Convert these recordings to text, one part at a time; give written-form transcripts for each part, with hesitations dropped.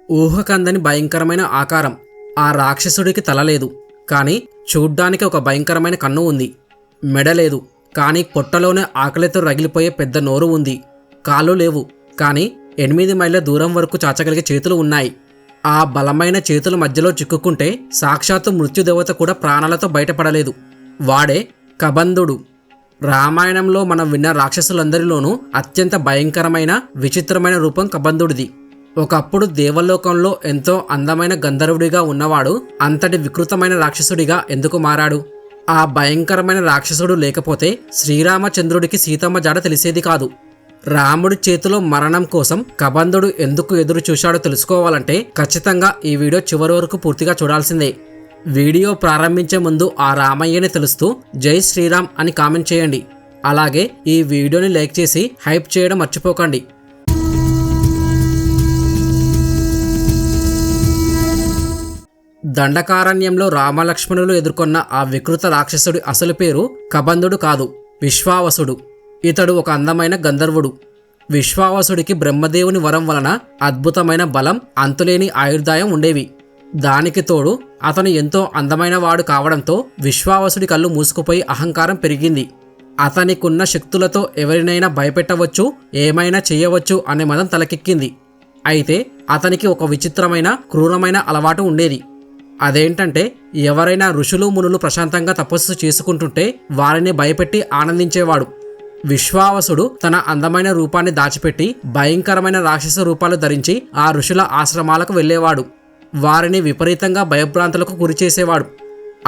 ఊహకందని భయంకరమైన ఆకారం. ఆ రాక్షసుడికి తల లేదు, కానీ చూడ్డానికి ఒక భయంకరమైన కన్ను ఉంది. మెడ లేదు, కానీ పొట్టలోనే ఆకలితో రగిలిపోయే పెద్ద నోరు ఉంది. కాళ్ళు లేవు, కానీ 8 మైళ్ళ దూరం వరకు చాచగలిగే చేతులు ఉన్నాయి. ఆ బలమైన చేతుల మధ్యలో చిక్కుకుంటే సాక్షాత్తు మృత్యుదేవత కూడా ప్రాణాలతో బయటపడలేదు. వాడే కబంధుడు. రామాయణంలో మనం విన్న రాక్షసులందరిలోనూ అత్యంత భయంకరమైన విచిత్రమైన రూపం కబంధుడిది. ఒకప్పుడు దేవలోకంలో ఎంతో అందమైన గంధర్వుడిగా ఉన్నవాడు అంతటి వికృతమైన రాక్షసుడిగా ఎందుకు మారాడు? ఆ భయంకరమైన రాక్షసుడు లేకపోతే శ్రీరామచంద్రుడికి సీతమ్మ జాడ తెలిసేది కాదు. రాముడి చేతిలో మరణం కోసం కబంధుడు ఎందుకు ఎదురు చూశాడో తెలుసుకోవాలంటే ఖచ్చితంగా ఈ వీడియో చివరి వరకు పూర్తిగా చూడాల్సిందే. వీడియో ప్రారంభించే ముందు ఆ రామయ్యని తెలుస్తూ జై శ్రీరామ్ అని కామెంట్ చేయండి. అలాగే ఈ వీడియోని లైక్ చేసి హైప్ చేయడం మర్చిపోకండి. దండకారణ్యంలో రామలక్ష్మణులు ఎదుర్కొన్న ఆ వికృత రాక్షసుడి అసలు పేరు కబంధుడు కాదు, విశ్వావసుడు. ఇతడు ఒక అందమైన గంధర్వుడు. విశ్వావసుడికి బ్రహ్మదేవుని వరం వలన అద్భుతమైన బలం, అంతులేని ఆయుర్దాయం ఉండేవి. దానికి తోడు అతను ఎంతో అందమైన వాడు కావడంతో విశ్వావసుడి కళ్ళు మూసుకుపోయి అహంకారం పెరిగింది. అతనికున్న శక్తులతో ఎవరినైనా భయపెట్టవచ్చు, ఏమైనా చేయవచ్చు అనే మదం తలకెక్కింది. అయితే అతనికి ఒక విచిత్రమైన క్రూరమైన అలవాటు ఉండేది. అదేంటంటే ఎవరైనా ఋషులు మునులు ప్రశాంతంగా తపస్సు చేసుకుంటుంటే వారిని భయపెట్టి ఆనందించేవాడు. విశ్వావసుడు తన అందమైన రూపాన్ని దాచిపెట్టి భయంకరమైన రాక్షస రూపాలు ధరించి ఆ ఋషుల ఆశ్రమాలకు వెళ్ళేవాడు. వారిని విపరీతంగా భయభ్రాంతులకు గురిచేసేవాడు.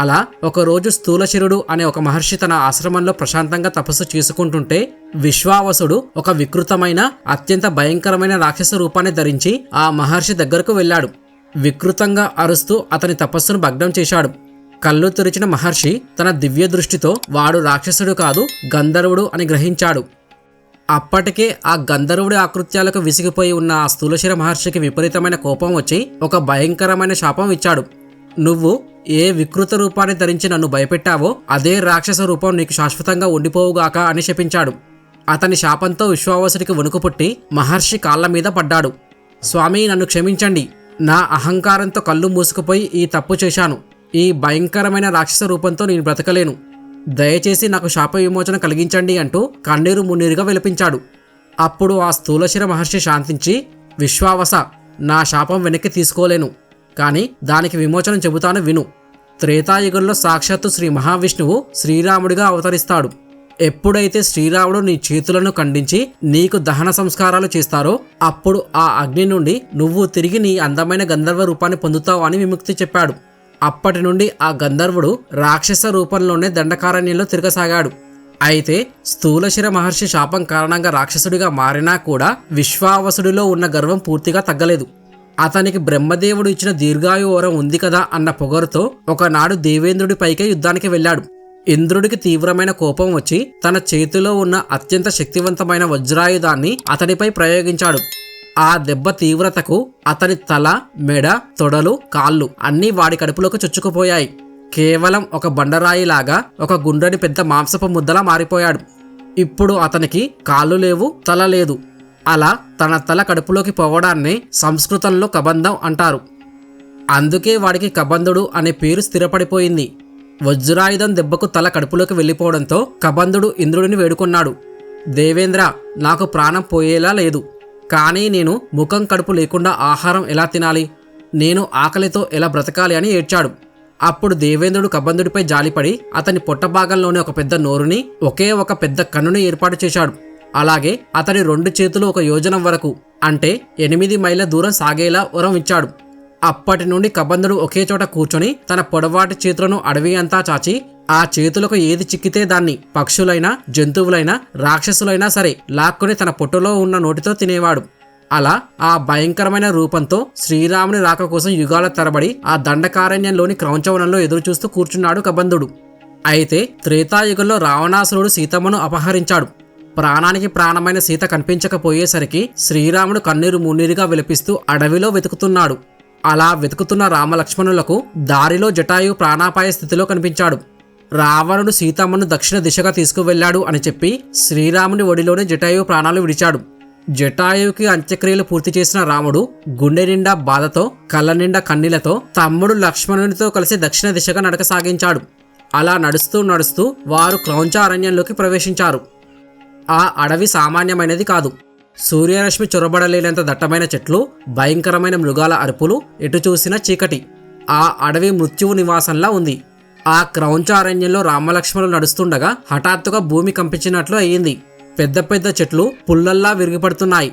అలా ఒకరోజు స్థూలశిరుడు అనే ఒక మహర్షి తన ఆశ్రమంలో ప్రశాంతంగా తపస్సు చేసుకుంటుంటే విశ్వావసుడు ఒక వికృతమైన అత్యంత భయంకరమైన రాక్షస రూపాన్ని ధరించి ఆ మహర్షి దగ్గరకు వెళ్ళాడు. వికృతంగా అరుస్తూ అతని తపస్సును భగ్నం చేశాడు. కళ్ళు తెరిచిన మహర్షి తన దివ్య దృష్టితో వాడు రాక్షసుడు కాదు, గంధర్వుడు అని గ్రహించాడు. అప్పటికే ఆ గంధర్వుడి ఆకృత్యాలకు విసిగిపోయి ఉన్న ఆ స్థూలశిర మహర్షికి విపరీతమైన కోపం వచ్చి ఒక భయంకరమైన శాపం ఇచ్చాడు. నువ్వు ఏ వికృత రూపాన్ని ధరించి నన్ను భయపెట్టావో అదే రాక్షస రూపం నీకు శాశ్వతంగా ఉండిపోవుగాక అని శపించాడు. అతని శాపంతో విశ్వావసుడికి వణుకు పుట్టి మహర్షి కాళ్ల మీద పడ్డాడు. స్వామి, నన్ను క్షమించండి. నా అహంకారంతో కళ్ళు మూసుకుపోయి ఈ తప్పు చేశాను. ఈ భయంకరమైన రాక్షస రూపంతో నేను బ్రతకలేను. దయచేసి నాకు శాప విమోచన కలిగించండి అంటూ కన్నీరు మున్నీరుగా విలపించాడు. అప్పుడు ఆ స్థూలశిర మహర్షి శాంతించి, విశ్వావస, నా శాపం వెనక్కి తీసుకోలేను, కానీ దానికి విమోచనం చెబుతాను విను. త్రేతాయుగంలో సాక్షాత్తు శ్రీ మహావిష్ణువు శ్రీరాముడిగా అవతరిస్తాడు. ఎప్పుడైతే శ్రీరాముడు నీ చేతులను ఖండించి నీకు దహన సంస్కారాలు చేస్తారో అప్పుడు ఆ అగ్ని నుండి నువ్వు తిరిగి నీ అందమైన గంధర్వ రూపాన్ని పొందుతావు అని విముక్తి చెప్పాడు. అప్పటి నుండి ఆ గంధర్వుడు రాక్షస రూపంలోనే దండకారణ్యంలో తిరగసాగాడు. అయితే స్థూలశిర మహర్షి శాపం కారణంగా రాక్షసుడిగా మారినా కూడా విశ్వావసుడిలో ఉన్న గర్వం పూర్తిగా తగ్గలేదు. అతనికి బ్రహ్మదేవుడు ఇచ్చిన దీర్ఘాయు వరం ఉంది కదా అన్న పొగరుతో ఒకనాడు దేవేంద్రుడి పైకే యుద్ధానికి వెళ్ళాడు. ఇంద్రుడికి తీవ్రమైన కోపం వచ్చి తన చేతిలో ఉన్న అత్యంత శక్తివంతమైన వజ్రాయుధాన్ని అతడిపై ప్రయోగించాడు. ఆ దెబ్బ తీవ్రతకు అతని తల, మెడ, తొడలు, కాళ్ళు అన్నీ వాడి కడుపులోకి చొచ్చుకుపోయాయి. కేవలం ఒక బండరాయిలాగా ఒక గుండ్రని పెద్ద మాంసపు ముద్దలా మారిపోయాడు. ఇప్పుడు అతనికి కాళ్ళు లేవు, తల లేదు. అలా తన తల కడుపులోకి పోవడాన్నే సంస్కృతంలో కబంధం అంటారు. అందుకే వాడికి కబంధుడు అనే పేరు స్థిరపడిపోయింది. వజ్రాయుధం దెబ్బకు తల కడుపులోకి వెళ్ళిపోవడంతో కబంధుడు ఇంద్రుడిని వేడుకున్నాడు. దేవేంద్ర, నాకు ప్రాణం పోయేలా లేదు, కానీ నేను ముఖం కడుపు లేకుండా ఆహారం ఎలా తినాలి? నేను ఆకలితో ఎలా బ్రతకాలి అని ఏడ్చాడు. అప్పుడు దేవేంద్రుడు కబంధుడిపై జాలిపడి అతని పొట్టభాగంలోని ఒక పెద్ద నోరుని, ఒకే ఒక పెద్ద కన్నుని ఏర్పాటు చేశాడు. అలాగే అతని 2 చేతులు 1 యోజనం వరకు, అంటే 8 మైళ్ళ దూరం సాగేలా వరం ఇచ్చాడు. అప్పటి నుండి కబంధుడు ఒకే చోట కూర్చొని తన పొడవాటి చేతులను అడవి అంతా చాచి ఆ చేతులకు ఏది చిక్కితే దాన్ని పక్షులైనా, జంతువులైనా, రాక్షసులైనా సరే లాక్కుని తన పొట్టులో ఉన్న నోటితో తినేవాడు. అలా ఆ భయంకరమైన రూపంతో శ్రీరాముని రాక కోసం యుగాల తరబడి ఆ దండకారణ్యంలోని క్రౌంచవనంలో ఎదురుచూస్తూ కూర్చున్నాడు కబంధుడు. అయితే త్రేతాయుగంలో రావణాసురుడు సీతమ్మను అపహరించాడు. ప్రాణానికి ప్రాణమైన సీత కనిపించకపోయేసరికి శ్రీరాముడు కన్నీరు మున్నీరుగా విలపిస్తూ అడవిలో వెతుకుతున్నాడు. అలా వెతుకుతున్న రామలక్ష్మణులకు దారిలో జటాయు ప్రాణాపాయ స్థితిలో కనిపించాడు. రావణుడు సీతమ్మను దక్షిణ దిశగా తీసుకువెళ్లాడు అని చెప్పి శ్రీరాముని ఒడిలోనే జటాయు ప్రాణాలు విడిచాడు. జటాయువుకి అంత్యక్రియలు పూర్తి చేసిన రాముడు గుండె నిండా బాధతో కళ్ళ నిండా కన్నీళ్లతో తమ్ముడు లక్ష్మణునితో కలిసి దక్షిణ దిశగా నడక సాగించాడు. అలా నడుస్తూ నడుస్తూ వారు క్రౌంచ అరణ్యంలోకి ప్రవేశించారు. ఆ అడవి సామాన్యమైనది కాదు. సూర్యరశ్మి చొరబడలేనంత దట్టమైన చెట్లు, భయంకరమైన మృగాల అరుపులు, ఎటు చూసినా చీకటి. ఆ అడవి మృత్యువు నివాసంలా ఉంది. ఆ క్రౌంచ అరణ్యంలో రామలక్ష్మణులు నడుస్తుండగా హఠాత్తుగా భూమి కంపించినట్లు అయ్యింది. పెద్ద పెద్ద చెట్లు పుల్లల్లా విరిగిపడుతున్నాయి.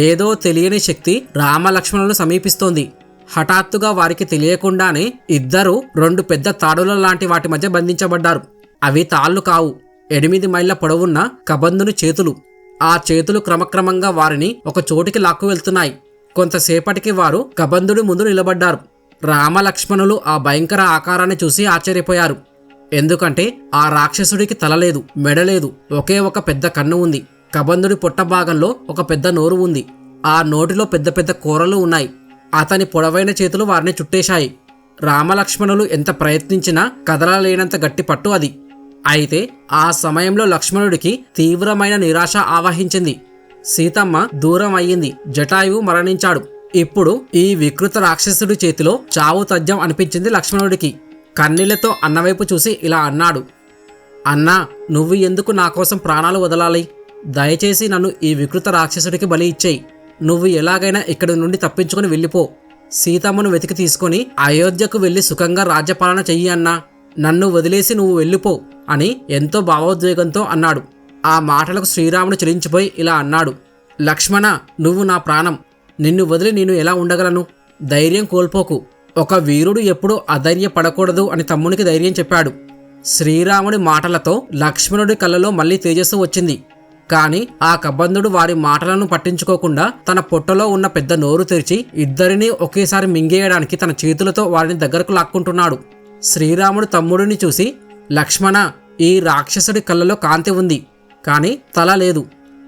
ఏదో తెలియని శక్తి రామలక్ష్మణులను సమీపిస్తోంది. హఠాత్తుగా వారికి తెలియకుండానే ఇద్దరు 2 పెద్ద తాడుల లాంటి వాటి మధ్య బంధించబడ్డారు. అవి తాళ్లు కావు, 8 మైళ్ళ పొడవున్న కబంధుని చేతులు. ఆ చేతులు క్రమక్రమంగా వారిని ఒక చోటికి లాక్కు వెళ్తున్నాయి. కొంతసేపటికి వారు కబంధుడి ముందు నిలబడ్డారు. రామలక్ష్మణులు ఆ భయంకర ఆకారాన్ని చూసి ఆశ్చర్యపోయారు. ఎందుకంటే ఆ రాక్షసుడికి తల లేదు, మెడ లేదు, ఒకే ఒక పెద్ద కన్ను ఉంది. కబంధుడి పొట్ట భాగంలో ఒక పెద్ద నోరు ఉంది. ఆ నోటిలో పెద్ద పెద్ద కూరలు ఉన్నాయి. అతని పొడవైన చేతులు వారిని చుట్టేశాయి. రామలక్ష్మణులు ఎంత ప్రయత్నించినా కదలలేనంత గట్టి పట్టు అది. అయితే ఆ సమయంలో లక్ష్మణుడికి తీవ్రమైన నిరాశ ఆవహించింది. సీతమ్మ దూరం అయ్యింది. జటాయువు మరణించాడు. ఇప్పుడు ఈ వికృత రాక్షసుడి చేతిలో చావు తథ్యం అనిపించింది లక్ష్మణుడికి. కన్నీళ్లతో అన్నవైపు చూసి ఇలా అన్నాడు, అన్నా, నువ్వు ఎందుకు నా కోసం ప్రాణాలు వదలాలి? దయచేసి నన్ను ఈ వికృత రాక్షసుడికి బలి ఇచ్చేయి. నువ్వు ఎలాగైనా ఇక్కడి నుండి తప్పించుకుని వెళ్ళిపో. సీతమ్మను వెతికి తీసుకొని అయోధ్యకు వెళ్ళి సుఖంగా రాజ్యపాలన చెయ్యి అన్నా. నన్ను వదిలేసి నువ్వు వెళ్ళిపో అని ఎంతో భావోద్వేగంతో అన్నాడు. ఆ మాటలకు శ్రీరాముడు చెలించిపోయి ఇలా అన్నాడు, లక్ష్మణ, నువ్వు నా ప్రాణం. నిన్ను వదిలి నేను ఎలా ఉండగలను? ధైర్యం కోల్పోకు. ఒక వీరుడు ఎప్పుడూ అధైర్యపడకూడదు అని తమ్మునికి ధైర్యం చెప్పాడు. శ్రీరాముడి మాటలతో లక్ష్మణుడి కళ్ళలో మళ్ళీ తేజస్సు వచ్చింది. కాని ఆ కబంధుడు వారి మాటలను పట్టించుకోకుండా తన పొట్టలో ఉన్న పెద్ద నోరు తెరిచి ఇద్దరినీ ఒకేసారి మింగేయడానికి తన చేతులతో వారిని దగ్గరకు లాక్కుంటున్నాడు. శ్రీరాముడు తమ్ముడిని చూసి, లక్ష్మణ, ఈ రాక్షసుడి కళ్ళలో కాంతి ఉంది, కాని తల లేదు.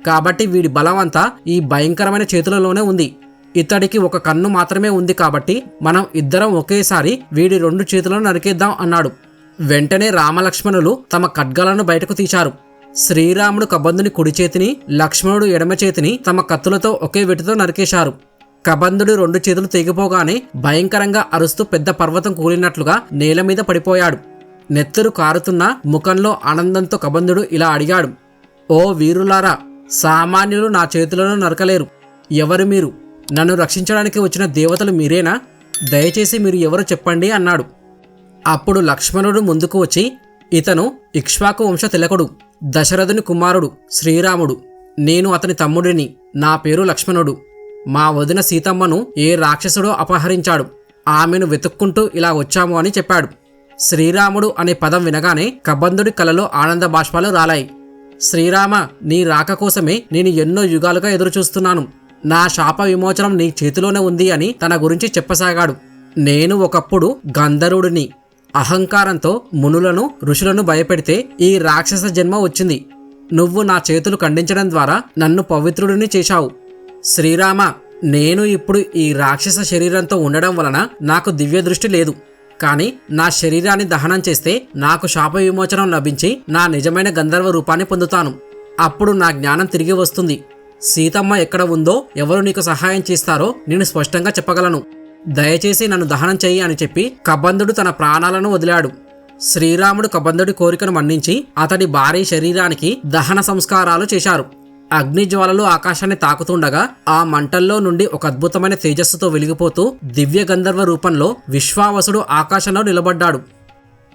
కాబట్టి వీడి బలం అంతా ఈ భయంకరమైన చేతులలోనే ఉంది. ఇతడికి ఒక కన్ను మాత్రమే ఉంది. కాబట్టి మనం ఇద్దరం ఒకేసారి వీడి 2 చేతులను నరికేద్దాం అన్నాడు. వెంటనే రామలక్ష్మణులు తమ ఖడ్గాలను బయటకు తీశారు. శ్రీరాముడు కబంధుని కుడి చేతిని, లక్ష్మణుడు ఎడమ చేతిని తమ కత్తులతో ఒకే వెటితో నరికేశారు. కబంధుడి 2 చేతులు తెగిపోగానే భయంకరంగా అరుస్తూ పెద్ద పర్వతం కూలినట్లుగా నేల మీద పడిపోయాడు. నెత్తురు కారుతున్న ముఖంలో ఆనందంతో కబంధుడు ఇలా అడిగాడు, ఓ వీరులారా, సామాన్యులు నా చేతులను నరకలేరు. ఎవరు మీరు? నన్ను రక్షించడానికి వచ్చిన దేవతలు మీరేనా? దయచేసి మీరు ఎవరు చెప్పండి అన్నాడు. అప్పుడు లక్ష్మణుడు ముందుకు వచ్చి, ఇతను ఇక్ష్వాకు వంశ తిలకుడు, దశరథుని కుమారుడు శ్రీరాముడు. నేను అతని తమ్ముడిని. నా పేరు లక్ష్మణుడు. మా వదిన సీతమ్మను ఏ రాక్షసుడో అపహరించాడు. ఆమెను వెతుక్కుంటూ ఇలా వచ్చాము అని చెప్పాడు. శ్రీరాముడు అనే పదం వినగానే కబంధుడి కలలో ఆనంద బాష్పాలు రాలాయి. శ్రీరామ, నీ రాక కోసమే నేను ఎన్నో యుగాలుగా ఎదురుచూస్తున్నాను. నా శాప విమోచనం నీ చేతిలోనే ఉంది అని తన గురించి చెప్పసాగాడు. నేను ఒకప్పుడు గంధర్వుడిని. అహంకారంతో మునులను, ఋషులను భయపెడితే ఈ రాక్షస జన్మ వచ్చింది. నువ్వు నా చేతులు ఖండించడం ద్వారా నన్ను పవిత్రుడిని చేశావు. శ్రీరామ, నేను ఇప్పుడు ఈ రాక్షస శరీరంతో ఉండడం వలన నాకు దివ్య దృష్టి లేదు. కానీ నా శరీరాన్ని దహనం చేస్తే నాకు శాప విమోచనం లభించి నా నిజమైన గంధర్వ రూపాన్ని పొందుతాను. అప్పుడు నా జ్ఞానం తిరిగి వస్తుంది. సీతమ్మ ఎక్కడ ఉందో, ఎవరు నీకు సహాయం చేస్తారో నేను స్పష్టంగా చెప్పగలను. దయచేసి నన్ను దహనం చెయ్యి అని చెప్పి కబంధుడు తన ప్రాణాలను వదిలాడు. శ్రీరాముడు కబంధుడి కోరికను మన్నించి అతడి భారీ శరీరానికి దహన సంస్కారాలు చేశారు. అగ్నిజ్వాలలు ఆకాశాన్ని తాకుతుండగా ఆ మంటల్లో నుండి ఒక అద్భుతమైన తేజస్సుతో వెలిగిపోతూ దివ్య గంధర్వ రూపంలో విశ్వావసుడు ఆకాశంలో నిలబడ్డాడు.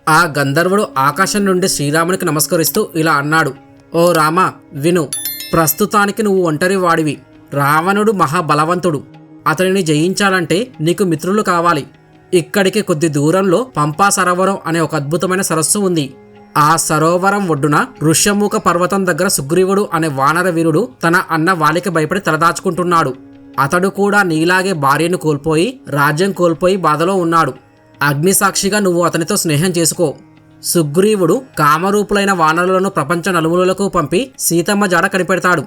ఆ గంధర్వుడు ఆకాశం నుండి శ్రీరామునికి నమస్కరిస్తూ ఇలా అన్నాడు, ఓ రామ, విను. ప్రస్తుతానికి నువ్వు ఒంటరి వాడివి. రావణుడు మహాబలవంతుడు. అతనిని జయించాలంటే నీకు మిత్రులు కావాలి. ఇక్కడికి కొద్ది దూరంలో పంపా సరోవరం అనే ఒక అద్భుతమైన సరస్సు ఉంది. ఆ సరోవరం ఒడ్డున ఋష్యముఖ పర్వతం దగ్గర సుగ్రీవుడు అనే వానర వీరుడు తన అన్న వాలికి భయపడి తలదాచుకుంటున్నాడు. అతడు కూడా నీలాగే భార్యను కోల్పోయి, రాజ్యం కోల్పోయి బాధలో ఉన్నాడు. అగ్నిసాక్షిగా నువ్వు అతనితో స్నేహం చేసుకో. సుగ్రీవుడు కామరూపులైన వానరులను ప్రపంచ నలుమూలలకు పంపి సీతమ్మ జాడ కనిపెడతాడు.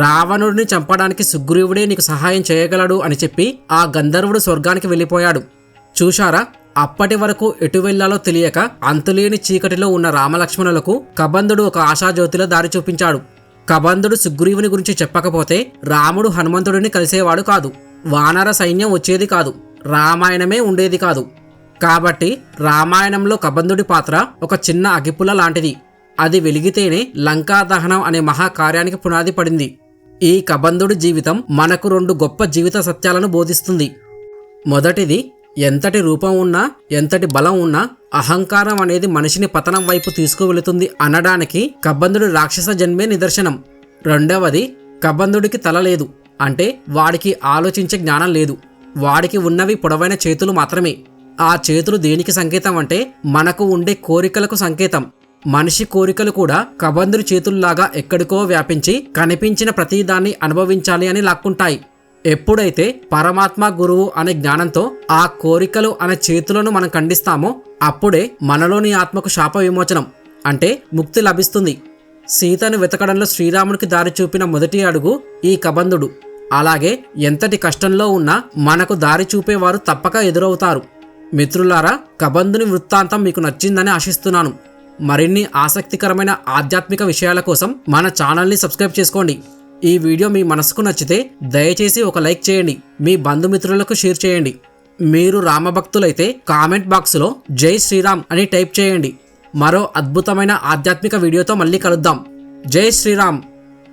రావణుడిని చంపడానికి సుగ్రీవుడే నీకు సహాయం చేయగలడు అని చెప్పి ఆ గంధర్వుడు స్వర్గానికి వెళ్ళిపోయాడు. చూశారా, అప్పటి వరకు ఎటు వెళ్లాలో తెలియక అంతులేని చీకటిలో ఉన్న రామలక్ష్మణులకు కబంధుడు ఒక ఆశాజ్యోతిలో దారి చూపించాడు. కబంధుడు సుగ్రీవుని గురించి చెప్పకపోతే రాముడు హనుమంతుడిని కలిసేవాడు కాదు, వానర సైన్యం వచ్చేది కాదు, రామాయణమే ఉండేది కాదు. కాబట్టి రామాయణంలో కబంధుడి పాత్ర ఒక చిన్న అగిపుల్ల లాంటిది. అది వెలిగితేనే లంకా దహనం అనే మహాకార్యానికి పునాది పడింది. ఈ కబంధుడి జీవితం మనకు 2 గొప్ప జీవిత సత్యాలను బోధిస్తుంది. మొదటిది, ఎంతటి రూపం ఉన్నా, ఎంతటి బలం ఉన్నా అహంకారం అనేది మనిషిని పతనం వైపు తీసుకువెళుతుంది అనడానికి కబంధుడి రాక్షస జన్మే నిదర్శనం. రెండవది, కబంధుడికి తల లేదు అంటే వాడికి ఆలోచించే జ్ఞానం లేదు. వాడికి ఉన్నవి పొడవైన చేతులు మాత్రమే. ఆ చేతులు దేనికి సంకేతం అంటే మనకు ఉండే కోరికలకు సంకేతం. మనిషి కోరికలు కూడా కబంధుడి చేతుల్లాగా ఎక్కడికో వ్యాపించి కనిపించిన ప్రతిదాన్ని అనుభవించాలి అని లాక్కుంటాయి. ఎప్పుడైతే పరమాత్మ గురువు అనే జ్ఞానంతో ఆ కోరికలు అనే చేతులను మనం ఖండిస్తామో అప్పుడే మనలోని ఆత్మకు శాప విమోచనం అంటే ముక్తి లభిస్తుంది. సీతను వెతకడంలో శ్రీరామునికి దారి చూపిన మొదటి అడుగు ఈ కబంధుడు. అలాగే ఎంతటి కష్టంలో ఉన్నా మనకు దారి చూపేవారు తప్పక ఎదురవుతారు. మిత్రులారా, కబంధుని వృత్తాంతం మీకు నచ్చిందని ఆశిస్తున్నాను. మరిన్ని ఆసక్తికరమైన ఆధ్యాత్మిక విషయాల కోసం మన ఛానల్ని సబ్స్క్రైబ్ చేసుకోండి. ఈ వీడియో మీ మనసుకు నచ్చితే దయచేసి ఒక లైక్ చేయండి, మీ బంధుమిత్రులకు షేర్ చేయండి. మీరు రామభక్తులైతే కామెంట్ బాక్స్లో జై శ్రీరామ్ అని టైప్ చేయండి. మరో అద్భుతమైన ఆధ్యాత్మిక వీడియోతో మళ్ళీ కలుద్దాం. జై శ్రీరామ్.